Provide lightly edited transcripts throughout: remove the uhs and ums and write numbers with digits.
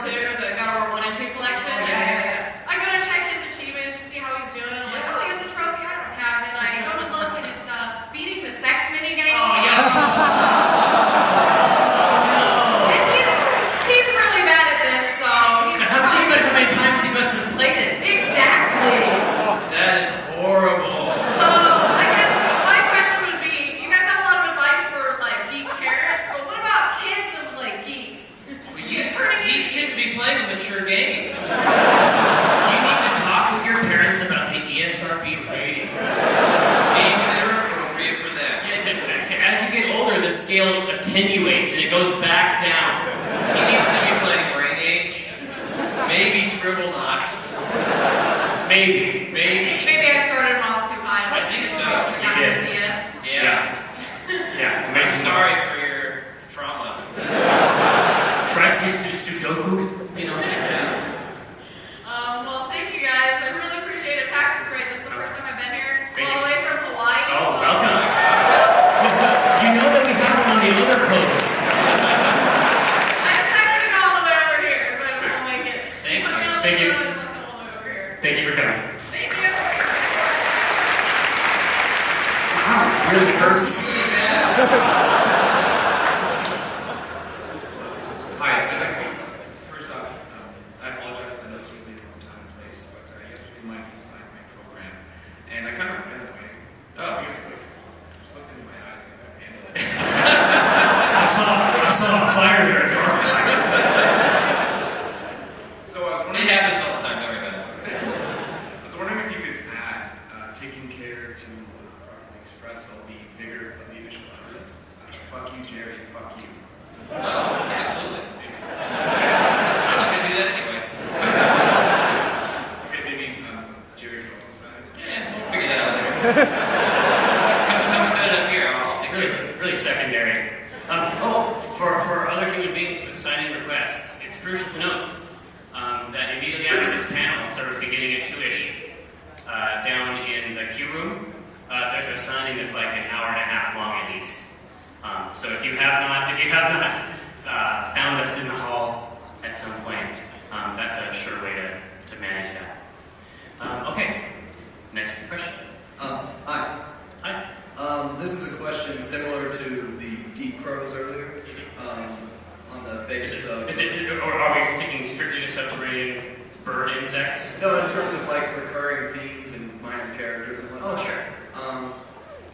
II, the God of War 1 and 2 collection. Yeah. I go to check his achievements to see how he's doing, and I'm like, oh, he has a trophy I don't have, and I go to look, and it's beating the sex minigame. Oh, yeah. And he's really bad at this, so he's How many times he must have played it? Exactly. That is horrible. So, I guess my question would be, you guys have a lot of advice for, like, geek parents, but what about kids of, like, geeks? He shouldn't be playing a mature game. You need to talk with your parents about the ESRB ratings. Games that are appropriate for them. Yes, as you get older, the scale attenuates and it goes back down. He needs to be playing Brain Age, maybe Scribble Knots. Maybe. Maybe I started him off too high. I think so. You did. DS. Yeah. Yeah. I'm sorry for your trauma. Try some Sudoku, you know. Well, thank you guys. I really appreciate it. PAX is great. This is the first time I've been here. Thank All you. the way from Hawaii. Oh, so welcome. You know that we have them on the other post. I decided to go all the way over here, but we'll make it. Thank you. Thank you. All the way over here. Thank you for coming. Thank you. Wow, it really hurts. Hi, I'd like to, first off, I apologize, I know it's going to be a long time and place, but yesterday Mike signed my program, and I kind of been waiting. Oh, because like, just looked into my eyes and I couldn't handle it. I saw a fire there. So I was wondering, It happens all the time, don't worry about it. I was wondering if you could add taking care to properly express all the vigor of the initial utterance. Fuck you, Jerry, fuck you. Oh, absolutely. I was going to do that anyway. Okay, maybe Jerry could also sign it. Yeah, we'll figure that out later. Come set it up here, I'll take care of it. Really secondary. For other human beings with signing requests, it's crucial to note that immediately after this panel, sort of beginning at 2-ish, down in the queue room, there's a signing that's like an hour and a half long at least. So if you have not found us in the hall at some point, that's a sure way to manage that. Okay, next question. Hi. Hi. This is a question similar to the deep crows earlier, on the basis of... Or are we sticking strictly to subterranean bird insects? No, in terms of like recurring themes and minor characters and whatnot. Oh, sure.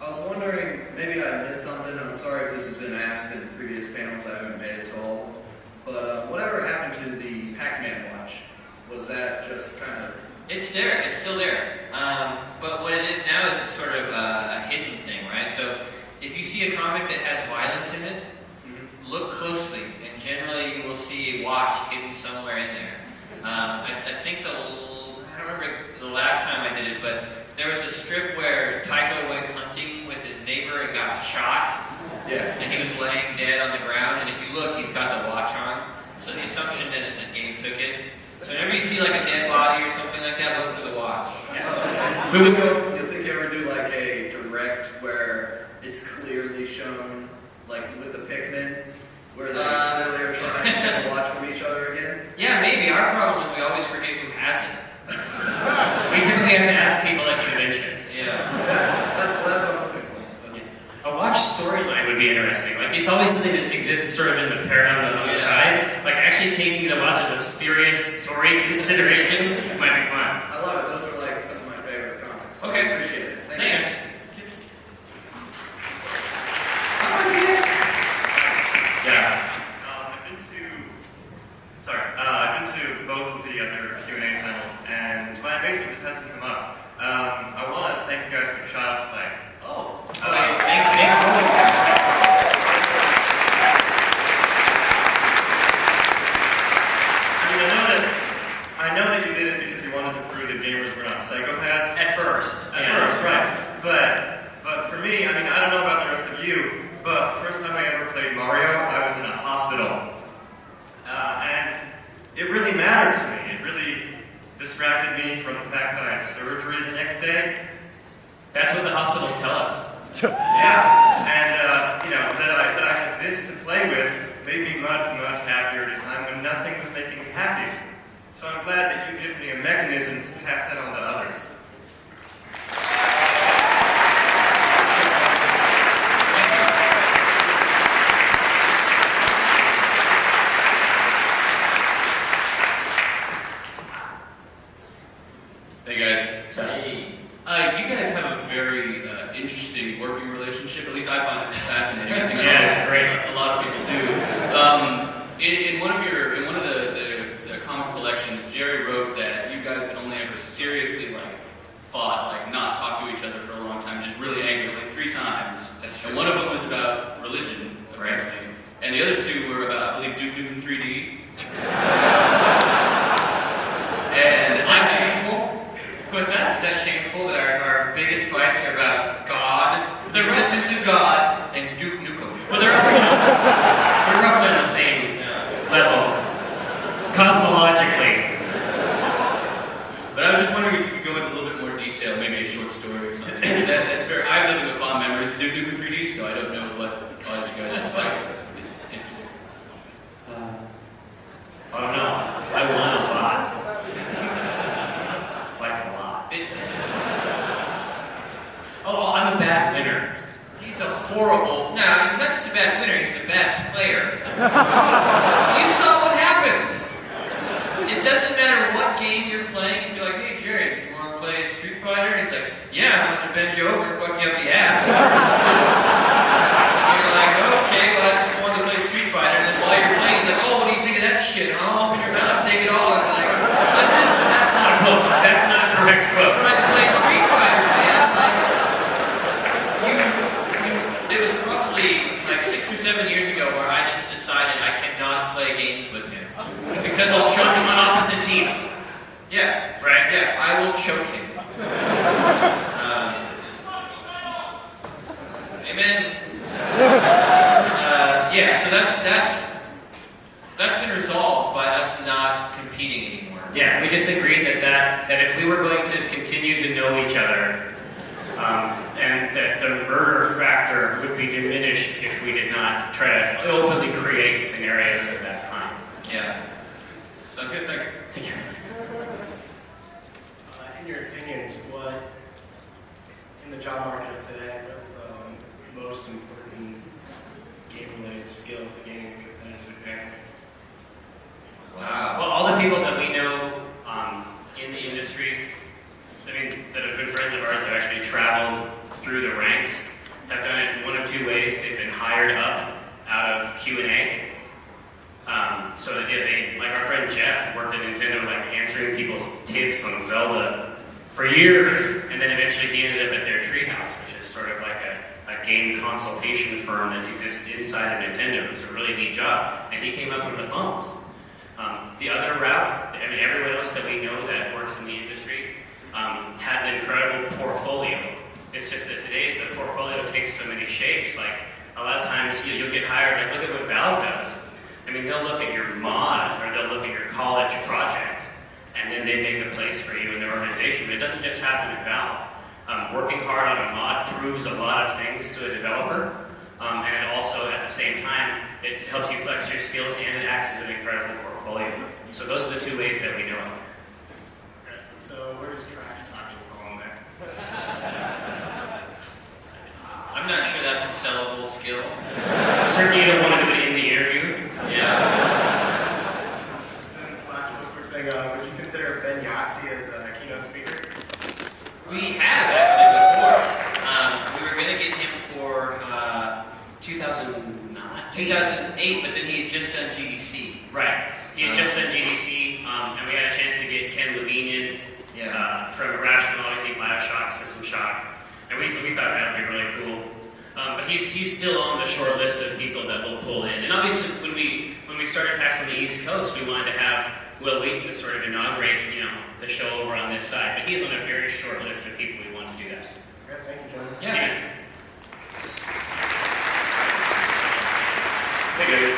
I was wondering, maybe I missed something, I'm sorry if this has been asked in previous panels, I haven't made it to all of them, but whatever happened to the Pac-Man watch? Was that just kind of... It's there, it's still there. But what it is now is it's sort of a hidden thing, right? So if you see a comic that has violence in it, look closely, and generally you will see a watch hidden somewhere in there. I think I don't remember the last time I did it, but there was a strip where Tycho went hunting with his neighbor and got shot. Yeah. And he was laying dead on the ground, and if you look, he's got the watch on. So the assumption then is that Gabe took it. So whenever you see like a dead body or something like that, look for the watch. Yeah. You think you ever do like a direct where it's clearly shown, like with the Pikmin, where they clearly are trying to get a watch from each other again? Yeah, maybe. Our problem is we always forget who has it. We typically have to ask people at conventions. Yeah. That's what I'm looking for. A watch storyline would be interesting. Like, it's always something that exists sort of in the paradigm on the side. Like, actually taking the watch as a serious story consideration might be fun. I love it. Those are like some of my favorite comics. So Okay. I appreciate it. Thank you. Thanks. Yeah. I've been to both of the other Q&A panels, and to my amazement, this hasn't come up. I want to thank you guys for Child's Play. Oh. Thanks. I know that you did it because you wanted to prove that gamers were not psychopaths. At first. At first, right. But for me, I don't know about the rest of you, but the first time I ever played Mario, I was in a hospital. And it really mattered to me. It really distracted me from the fact that I had surgery the next day. That's what the hospitals tell us. Yeah, and that I had this to play with made me much, much happier at a time when nothing was making me happy. So I'm glad that you give me a mechanism to pass that on to others. Hey guys. You guys have a very interesting working relationship. At least I find it fascinating. I think Yeah, it's great. A lot of people do. In one of the comic collections, Jerry wrote that you guys had only ever seriously fought, not talked to each other for a long time, just really angry, 3 times. That's And true. one of them was about religion, apparently. And the other 2 were about, I believe, Duke Nukem 3D. And Is that shameful? What's that? Is that shameful that our biggest fights are about God, the existence of God, and Duke Nukem? Well, they're roughly on the same level, cosmologically. But I was just wondering if you could go into a little bit more detail, maybe a short story or something. That's very. I have living with fond memories of Duke Nukem 3D, so I don't know what caused you guys to fight. It's interesting. I don't know. I won a lot. Like a lot. Oh, I'm a bad winner. He's a horrible. No, he's not just a bad winner, he's a bad player. You saw what happened. It doesn't matter what game you're playing, if you're like, hey Jerry, you want to play Street Fighter? And he's like, yeah, I'm going to bend you over and fuck you up the ass. And you're like, okay, well I just wanted to play Street Fighter. And then while you're playing, he's like, oh, what do you think of that shit? Huh? Open your mouth, take it all. And you're like, That's not a quote. That's not a correct I'm quote. trying to play Street Fighter, man. It was probably 6 or 7 years ago where I just decided I cannot play games with him. Because I'll choke him On opposite teams. Yeah. Right? Yeah, I will choke him. Amen. Yeah, so that's been resolved by us not competing anymore. Yeah, we just agreed that if we were going to continue to know each other, and that the murder factor would be diminished if we did not try to openly create scenarios of that kind. Yeah. Sounds good. Thanks. Thank you. In your opinions, what in the job market of today, what's the most important game-related skill to gain a competitive advantage? Wow. Well, all the people that we know in the industry, that have been friends of ours that have actually traveled through the ranks, have done it in one of 2 ways. They've been hired up out of Q&A. So that like our friend Jeff worked at Nintendo, answering people's tips on Zelda for years, and then eventually he ended up at their Treehouse, which is sort of like a game consultation firm that exists inside of Nintendo. It's a really neat job, and he came up from the phones. The other route, everyone else that we know that works in the industry had an incredible portfolio. It's just that today the portfolio takes so many shapes. A lot of times you'll get hired, look at what Valve does. They'll look at your mod, or they'll look at your college project, and then they make a place for you in their organization. But it doesn't just happen at Valve. Working hard on a mod proves a lot of things to a developer, and it also, at the same time, it helps you flex your skills and it acts as an incredible portfolio. So those are the 2 ways that we know of. Okay, so where does trash talking fall in there? I'm not sure that's a sellable skill. Certainly you don't want to do it in the interview. Yeah. And last quick thing, would you consider Ben Yahtzee as a keynote speaker? We have actually before. We were going to get him for 2009? 2008, but then he had just done GDC. Right. He had just done GDC, and we had a chance to get Ken Levine in from Irrational, obviously Bioshock, System Shock, and we thought that would be really cool. But he's still on the short list of people that we'll pull in. And obviously, when we started PAX on the East Coast, we wanted to have Will Wheaton to sort of inaugurate, the show over on this side. But he's on a very short list of people we want to do that. Okay, thank you, gentlemen. Yeah. See you. Hey guys,